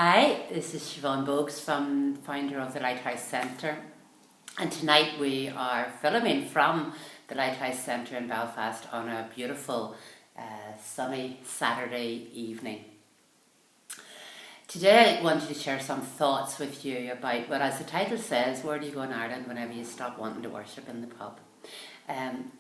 Hi, this is Siobhan Bogues, founder of the Lighthouse Centre, and tonight we are filming from the Lighthouse Centre in Belfast on a beautiful sunny Saturday evening. Today I wanted to share some thoughts with you about, well, as the title says, where do you go in Ireland whenever you stop wanting to worship in the pub? And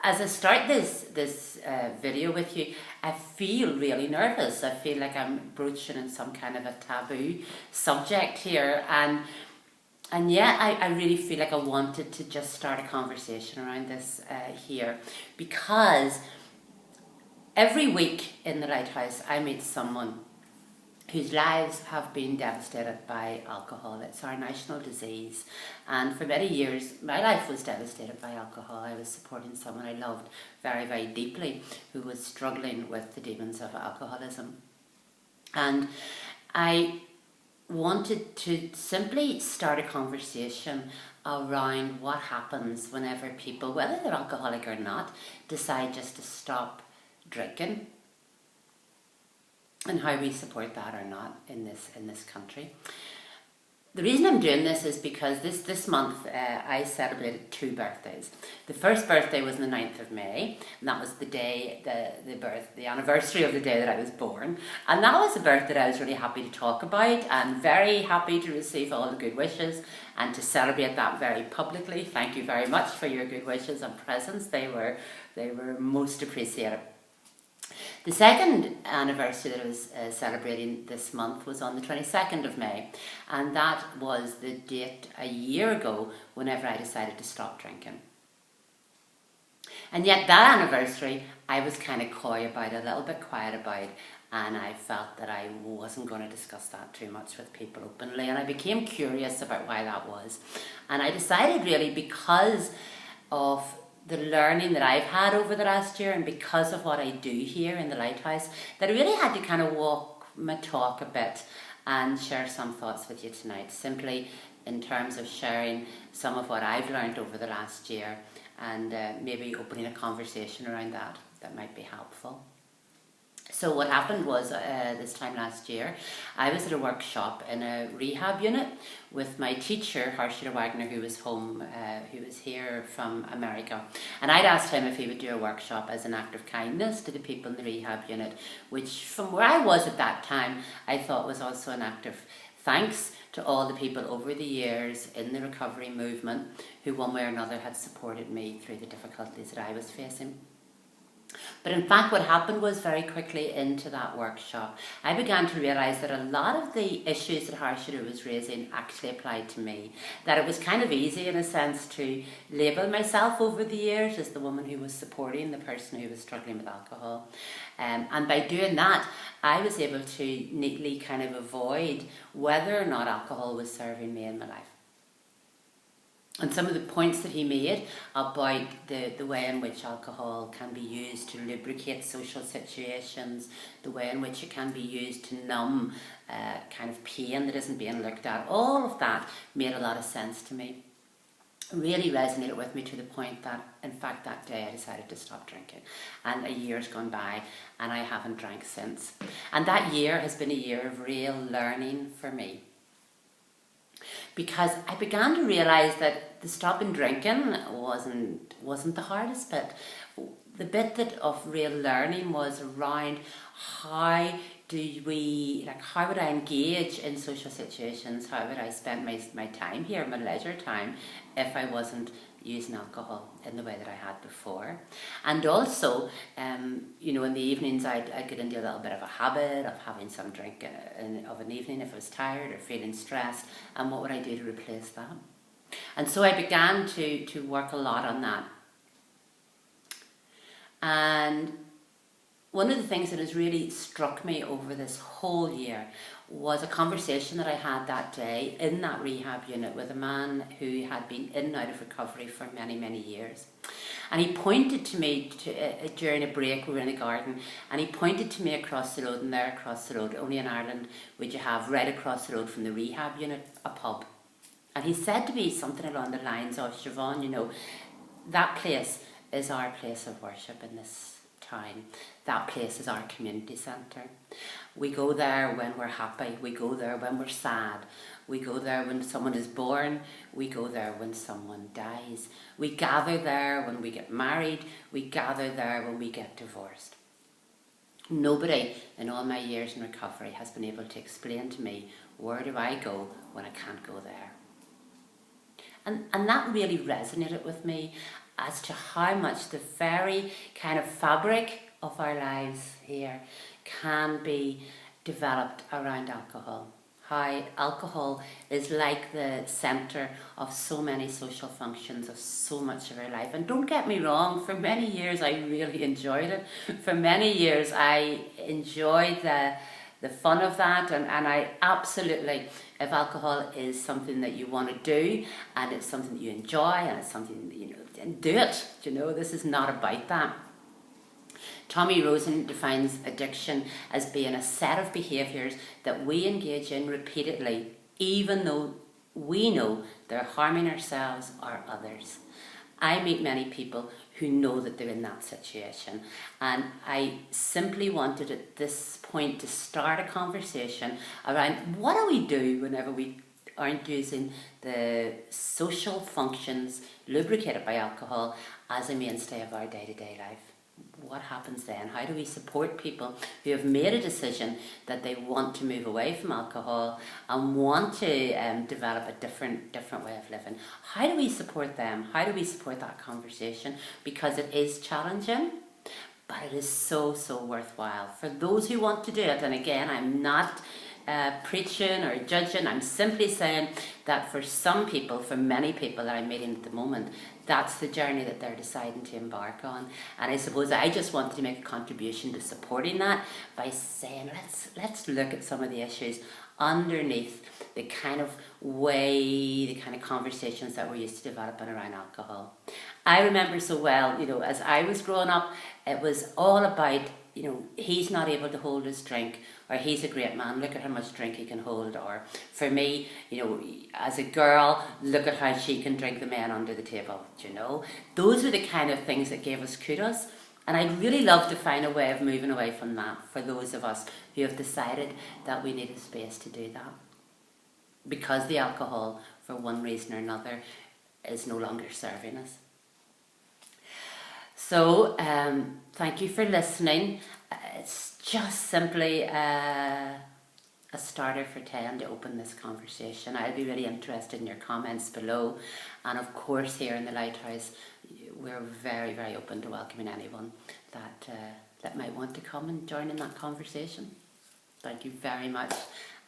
as I start this video with you, I feel really nervous. I feel like I'm broaching in some kind of a taboo subject here, and yeah, I really feel like I wanted to just start a conversation around this here, because every week in the Lighthouse I meet someone whose lives have been devastated by alcohol. It's our national disease, and for many years my life was devastated by alcohol. I was supporting someone I loved very, very deeply who was struggling with the demons of alcoholism, and I wanted to simply start a conversation around what happens whenever people, whether they're alcoholic or not, decide just to stop drinking, and how we support that or not in this country. The reason I'm doing this is because this month I celebrated 2 birthdays. The first birthday was on the 9th of May, and that was the day, the anniversary of the day that I was born. And that was a birthday that I was really happy to talk about, and very happy to receive all the good wishes and to celebrate that very publicly. Thank you very much for your good wishes and presents. They were most appreciated. The second anniversary that I was celebrating this month was on the 22nd of May, and that was the date a year ago whenever I decided to stop drinking. And yet that anniversary I was kind of coy about, a little bit quiet about, and I felt that I wasn't going to discuss that too much with people openly, and I became curious about why that was. And I decided, really, because of the learning that I've had over the last year and because of what I do here in the Lighthouse, that I really had to kind of walk my talk a bit and share some thoughts with you tonight, simply in terms of sharing some of what I've learned over the last year, and maybe opening a conversation around that might be helpful. So what happened was, this time last year, I was at a workshop in a rehab unit with my teacher, Harshita Wagner, who was here from America. And I'd asked him if he would do a workshop as an act of kindness to the people in the rehab unit, which from where I was at that time, I thought was also an act of thanks to all the people over the years in the recovery movement who one way or another had supported me through the difficulties that I was facing. But in fact, what happened was, very quickly into that workshop, I began to realise that a lot of the issues that Harshita was raising actually applied to me. That it was kind of easy, in a sense, to label myself over the years as the woman who was supporting the person who was struggling with alcohol. And by doing that, I was able to neatly kind of avoid whether or not alcohol was serving me in my life. And some of the points that he made about the way in which alcohol can be used to lubricate social situations, the way in which it can be used to numb kind of pain that isn't being looked at, all of that made a lot of sense to me. Really resonated with me to the point that, in fact, that day I decided to stop drinking. And a year's gone by and I haven't drank since. And that year has been a year of real learning for me, because I began to realise that the stopping drinking wasn't the hardest bit. The bit of real learning was around how would I engage in social situations, how would I spend my time here, my leisure time, if I wasn't using alcohol in the way that I had before. And also, in the evenings I'd get into a little bit of a habit of having some drink of an evening if I was tired or feeling stressed, and what would I do to replace that? And so I began to work a lot on that. And one of the things that has really struck me over this whole year was a conversation that I had that day in that rehab unit with a man who had been in and out of recovery for many, many years. And he pointed to me during a break. We were in a garden, and he pointed to me across the road, and there across the road, only in Ireland would you have, right across the road from the rehab unit, a pub. And he said to me something along the lines of, Siobhan, that place is our place of worship in this town. That place is our community centre. We go there when we're happy, we go there when we're sad, we go there when someone is born, we go there when someone dies. We gather there when we get married, we gather there when we get divorced. Nobody in all my years in recovery has been able to explain to me, where do I go when I can't go there? And that really resonated with me as to how much the very kind of fabric of our lives here can be developed around alcohol. How alcohol is like the centre of so many social functions of so much of our life. And don't get me wrong, for many years I really enjoyed it. For many years I enjoyed the fun of that, and I absolutely, if alcohol is something that you want to do and it's something that you enjoy and it's something that, you know, do it. You know, this is not about that. Tommy Rosen defines addiction as being a set of behaviours that we engage in repeatedly, even though we know they're harming ourselves or others. I meet many people who know that they're in that situation, and I simply wanted at this point to start a conversation around what do we do whenever we aren't using the social functions lubricated by alcohol as a mainstay of our day-to-day life. What happens then? How do we support people who have made a decision that they want to move away from alcohol and want to develop a different way of living? How do we support them? How do we support that conversation? Because it is challenging, but it is so worthwhile for those who want to do it. And again, I'm not preaching or judging. I'm simply saying that for some people, for many people that I'm meeting at the moment, that's the journey that they're deciding to embark on. And I suppose I just wanted to make a contribution to supporting that by saying let's look at some of the issues underneath the kind of way, the kind of conversations that we're used to developing around alcohol. I remember so well, you know, as I was growing up, it was all about, you know, he's not able to hold his drink, or he's a great man, look at how much drink he can hold. Or for me, you know, as a girl, look at how she can drink the men under the table, you know. Those are the kind of things that gave us kudos. And I'd really love to find a way of moving away from that for those of us who have decided that we need a space to do that. Because the alcohol, for one reason or another, is no longer serving us. So, thank you for listening. It's just simply a starter for 10 to open this conversation. I'll be really interested in your comments below. And of course, here in the Lighthouse, we're very open to welcoming anyone that might want to come and join in that conversation. Thank you very much.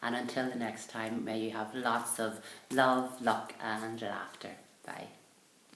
And until the next time, may you have lots of love, luck and laughter. Bye.